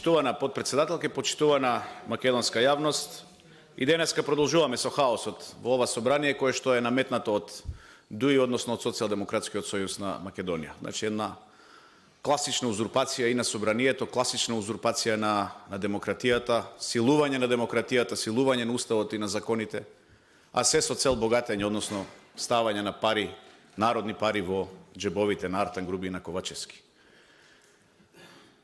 Почитувана подпредседателка, почитувана македонска јавност, и денеска продолжуваме со хаосот во ова собрание кое што е наметнато од ДУИ, односно од Социјалдемократскиот сојуз на Македонија. Значи една класична узурпација и на собранието, класична узурпација на демократијата, силување на демократијата, силување на уставот и на законите, а се со цел богатење, односно ставање на пари, народни пари во џебовите на Артан Груби и на Ковачевски.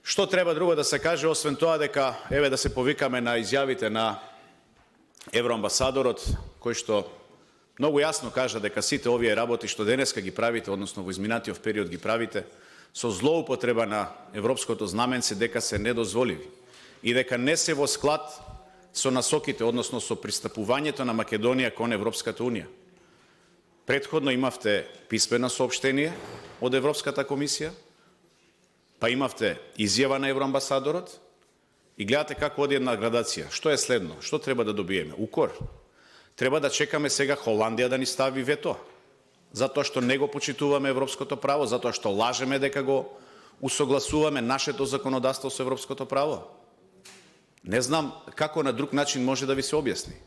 Што треба друго да се каже, освен тоа дека еве да се повикаме на изјавите на евроамбасадорот, кој што многу јасно кажа дека сите овие работи што денеска ги правите, односно во изминатиот период ги правите, со злоупотреба на европското знаменце, дека се недозволиви и дека не се во склад со насоките, односно со пристапувањето на Македонија кон Европската унија. Претходно имавте писмено соопштение од Европската комисија, па имавте изјава на евроамбасадорот и гледате како оди една градација. Што е следно? Што треба да добиеме? Укор. Треба да чекаме сега Холандија да ни стави вето, затоа што не го почитуваме европското право, затоа што лажеме дека го усогласуваме нашето законодавство со европското право. Не знам како на друг начин може да ви се објасни.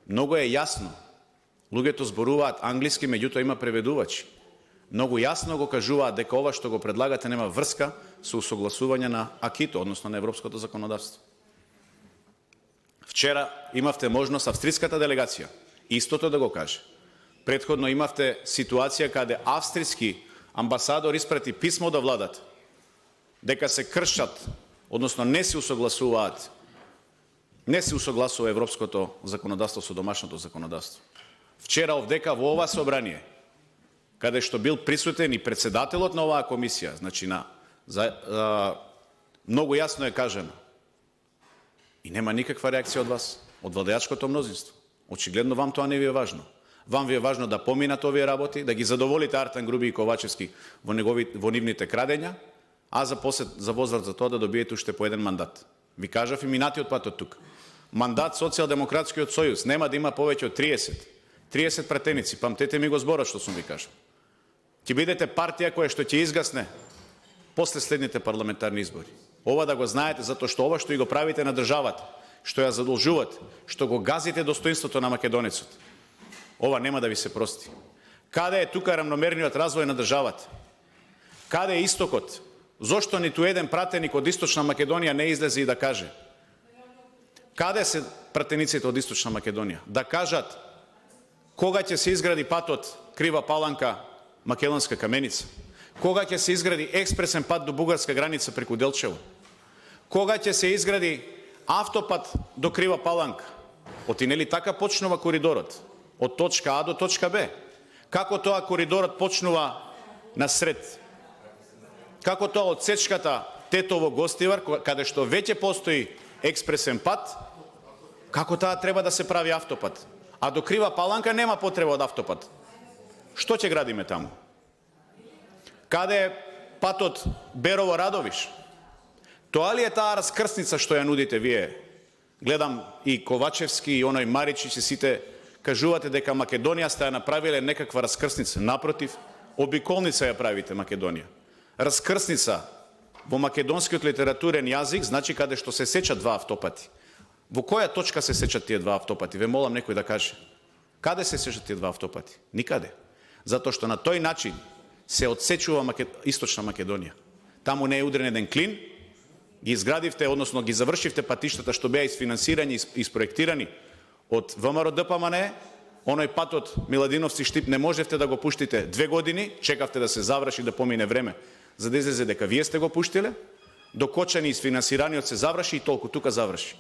Многу е јасно. Луѓето зборуваат англиски, меѓутоа има преведувачи. Многу јасно го кажуваат дека ова што го предлагате нема врска со усогласување на акито, односно на европското законодавство. Вчера имавте можност австриската делегација истото да го каже. Претходно имавте ситуација каде австријски амбасадор испрати писмо до владата дека се кршат, односно не се усогласуваат, не се усогласува европското законодавство со домашното законодавство. Вчера овдека во ова собрание, каде што бил присутен и председателот на оваа комисија, значи многу јасно е кажано. И нема никаква реакција од вас, од владеачкото мнозинство. Очигледно вам тоа не ви е важно. Вам ви е важно да поминат овие работи, да ги задоволите Артан Груби и Ковачевски во нивните крадења, а за возврат за тоа да добиете уште по еден мандат. Ви кажав и минатиот пат од тука. Мандат Социјалдемократскиот сојуз нема да има повеќе од 30 пратеници. Памтете ми го зборот што сум ви кажал. Ќе бидете партија која што ќе изгасне после следните парламентарни избори. Ова да го знаете, затоа што ова што и го правите на државата, што ја задолжувате, што го газите достоинството на македонецот, ова нема да ви се прости. Каде е тука рамномерниот развој на државата? Каде е истокот? Зошто ниту еден пратеник од Источна Македонија не излезе и да каже? Каде се пратениците од Источна Македонија? Да кажат кога ќе се изгради патот Крива Паланка Македонска Каменица? Кога ќе се изгради експресен пат до бугарска граница преку Делчево? Кога ќе се изгради автопат до Крива Паланка? Оти нели така почнува коридорот? Од точка А до точка Б. Како тоа коридорот почнува на сред? Како тоа од сечката Тетово-Гостивар, каде што веќе постои експресен пат, како таа треба да се прави автопат? А до Крива Паланка нема потреба од автопат. Што ќе градиме таму? Каде е патот Берово-Радовиш? Тоа ли е таа раскрсница што ја нудите вие? Гледам и Ковачевски и оној Маричич и сите кажувате дека Македонија сте ја направиле некаква раскрсница. Напротив, обиколница ја правите Македонија. Раскрсница во македонскиот литературен јазик значи каде што се сечат два автопати. Во која точка се сечат тие два автопати? Ве молам некој да каже. Каде се сечат тие два автопати? Никаде. Затоа што на тој начин се одсечува Источна Македонија. Таму не е удрен еден клин, ги изградивте, односно ги завршивте патиштата што беа изфинансирани и isprojektирани од ВМРО ДПМНЕ, оној патот Миладиновци Штип не можевте да го пуштите 2 години, чекавте да се заврши, да помине време, за да излезе дека вие сте го пуштиле, докочани и изфинансираниот се заврши и толку тука заврши.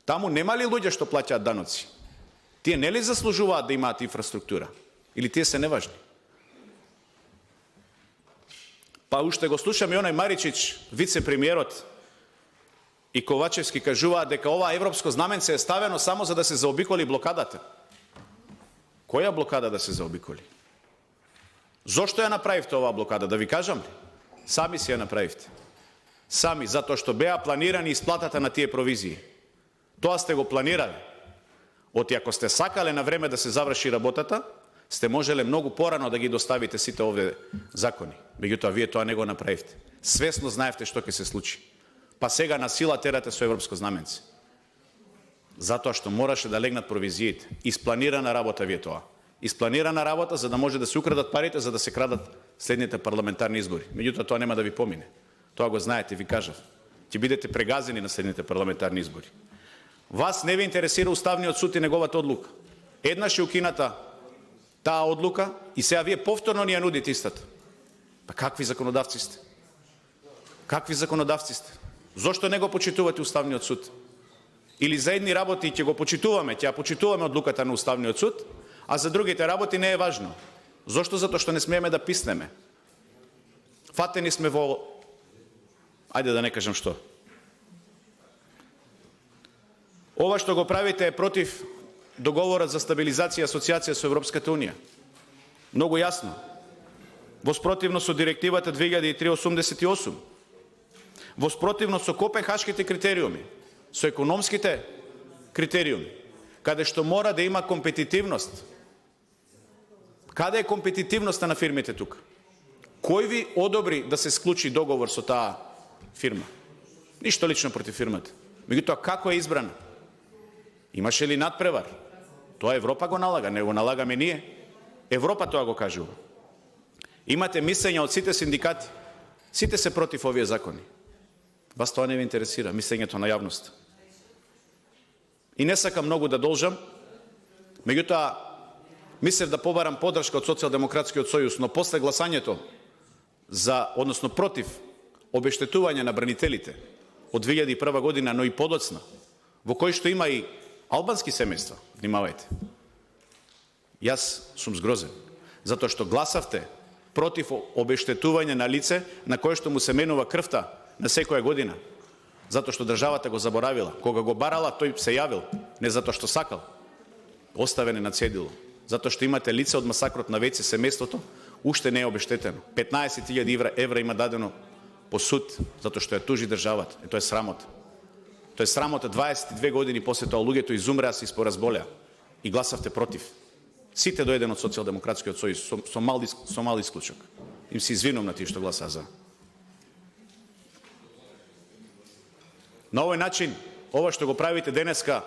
Таму нема ли луѓе што плаќаат даноци? Тие нели заслужуваат да имаат инфраструктура? Или тие се неважни? Па уште го слушам и оној Маричич, вице-премиерот и Ковачевски кажуваат дека ова европско знаменце е ставено само за да се заобиколи блокадата. Која блокада да се заобиколи? Зошто ја направивте оваа блокада? Да ви кажам ли? Сами си ја направивте. Сами, затоа што беа планирани исплатата на тие провизии. Тоа сте го планирали. Оти ако сте сакале на време да се заврши работата, сте можеле многу порано да ги доставите сите овде закони. Меѓутоа, вие тоа не го направивте. Свесно знаевте што ќе се случи. па сега на сила терате со европско знаменце. Затоа што мораше да легнат провизиите. Испланирана работа ви е тоа. Испланирана работа за да може да се украдат парите, за да се крадат следните парламентарни избори. Меѓутоа тоа нема да ви помине. Тоа го знаете, ви кажав. Ќе бидете прегазени на следните парламентарни избори. Вас не ви интересира Уставниот суд и неговата одлука. Еднаш е укината таа одлука и сега вие повторно ни ја нудите истата. Па какви законодавци сте? Какви законодавци сте? Зошто не го почитувате Уставниот суд? Или за едни работи ќе го почитуваме, ќе ја почитуваме одлуката на Уставниот суд, а за другите работи не е важно. Зошто? Затоа што не смееме да писнеме. Фатени сме во... Ајде да не кажам што. Ова што го правите е против договорот за стабилизација и асоциација со Европската Унија. Многу јасно. Воспротивно со директивата 2003/88. Воспротивно со Копенхашките критериуми, со економските критериуми, каде што мора да има компетитивност. Каде е компетитивноста на фирмите тука? Кој ви одобри да се склучи договор со таа фирма? Ништо лично против фирмата. Меѓутоа, како е избрана? Имаше ли надпревар? Тоа Европа го налага, не го налагаме ние. Европа тоа го кажува. Имате мислења од сите синдикати. Сите се против овие закони. Вас тоа не ви интересира, мислењето на јавност. И не сакам многу да должам, меѓутоа, мислев да побарам поддршка од Социјалдемократскиот сојуз, но после гласањето за, односно против обештетување на бранителите од 2001 година, но и подоцна, во кој што има и албански семејства, внимавајте. Јас сум згрозен, затоа што гласавте против обештетување на лице на кое што му се менува крвта на секоја година, затоа што државата го заборавила. Кога го барала, тој се јавил, не затоа што сакал, оставен е на цедило. Затоа што имате лице од масакрот на Веце, семејството, уште не е обештетено. 15.000 евра има дадено по суд, затоа што ја тужи државата. Тоа е срамота. Тоа е срамота. 22 години после тоа луѓето изумреа, се испоразболеа и гласавте против. Сите до еден од Социјалдемократскиот сојуз, со мал исклучок. Им се извинувам на тие што гласаа за. На овој начин, ова што го правите денеска,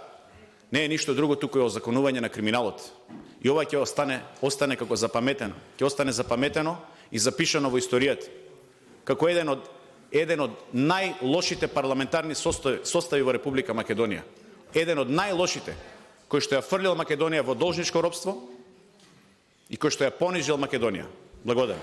не е ништо друго, туку е озаконување на криминалот. И ова ќе остане како запаметено. Ќе остане запаметено и запишано во историјата. Како еден од најлошите парламентарни состави во Република Македонија. Еден од најлошите, кој што ја фрлил Македонија во должничко робство и кој што ја понижил Македонија. Благодарам.